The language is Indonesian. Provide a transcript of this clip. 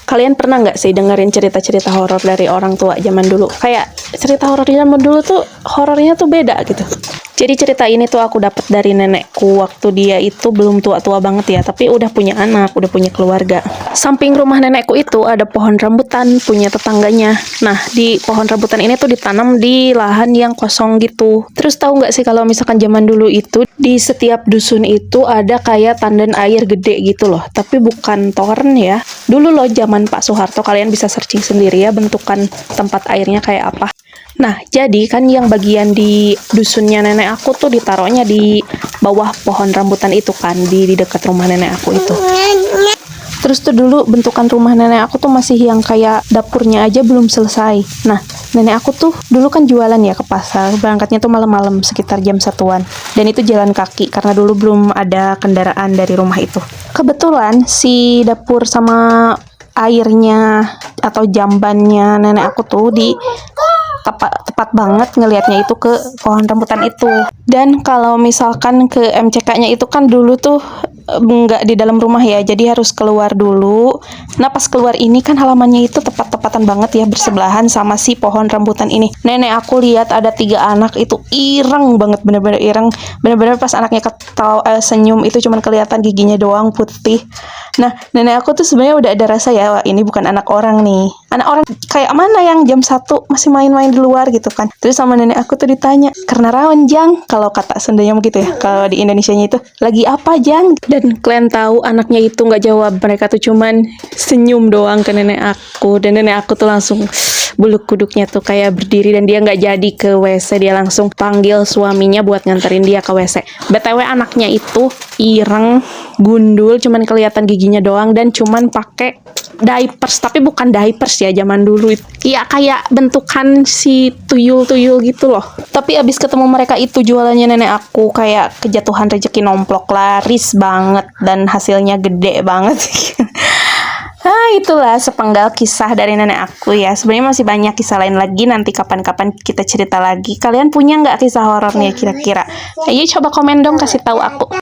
Kalian pernah nggak sih dengerin cerita-cerita horor dari orang tua zaman dulu? Kayak cerita horor zaman dulu tuh horornya tuh beda gitu. Jadi cerita ini tuh aku dapat dari nenekku waktu dia itu belum tua-tua banget ya, tapi udah punya anak, udah punya keluarga. Samping rumah nenekku itu ada pohon rambutan punya tetangganya. Nah, di pohon rambutan ini tuh ditanam di lahan yang kosong gitu. Terus tahu nggak sih kalau misalkan zaman dulu itu di setiap dusun itu ada kayak tandan air gede gitu loh, tapi bukan toren ya. Dulu loh zaman Pak Soeharto, kalian bisa searching sendiri ya bentukan tempat airnya kayak apa. Nah, jadi kan yang bagian di dusunnya nenek aku tuh ditaruhnya di bawah pohon rambutan itu kan, di dekat rumah nenek aku itu. Terus tuh dulu bentukan rumah nenek aku tuh masih yang kayak dapurnya aja belum selesai. Nah, nenek aku tuh dulu kan jualan ya ke pasar, berangkatnya tuh malam-malam sekitar jam 1-an. Dan itu jalan kaki karena dulu belum ada kendaraan dari rumah itu. Kebetulan si dapur sama airnya atau jambannya nenek aku tuh di tepat banget ngelihatnya itu ke pohon rambutan itu. Dan kalau misalkan ke MCK-nya itu kan dulu tuh nggak di dalam rumah ya, jadi harus keluar dulu. Nah, pas keluar ini kan halamannya itu tepat-tepatan banget ya, bersebelahan sama si pohon rambutan ini. Nenek aku lihat ada 3 anak itu ireng banget, bener-bener ireng. Bener-bener pas anaknya senyum itu cuman kelihatan giginya doang putih. Nah, nenek aku tuh sebenarnya udah ada rasa ya, wah ini bukan anak orang nih. Anak orang kayak mana yang jam 1 masih main-main di luar gitu kan. Terus sama nenek aku tuh ditanya, "Karena rawan, Jang." Kalau kata Sundanya begitu ya. Kalau di Indonesianya itu, "Lagi apa, Jang?" Dan kalian tahu anaknya itu nggak jawab. Mereka tuh cuman senyum doang ke nenek aku. Dan nenek aku tuh langsung bulu kuduknya tuh kayak berdiri dan dia nggak jadi ke WC. Dia langsung panggil suaminya buat nganterin dia ke WC. BTW anaknya itu ireng, gundul, cuman kelihatan giginya doang dan cuman pakai diapers, tapi bukan diapers ya zaman dulu. Iya kayak bentukan si tuyul-tuyul gitu loh. Tapi abis ketemu mereka itu jualannya nenek aku kayak kejatuhan rezeki nomplok, laris banget dan hasilnya gede banget. Nah, itulah sepenggal kisah dari nenek aku ya. Sebenarnya masih banyak kisah lain lagi, nanti kapan-kapan kita cerita lagi. Kalian punya nggak kisah horornya kira-kira? Ayo coba komen dong, kasih tahu aku.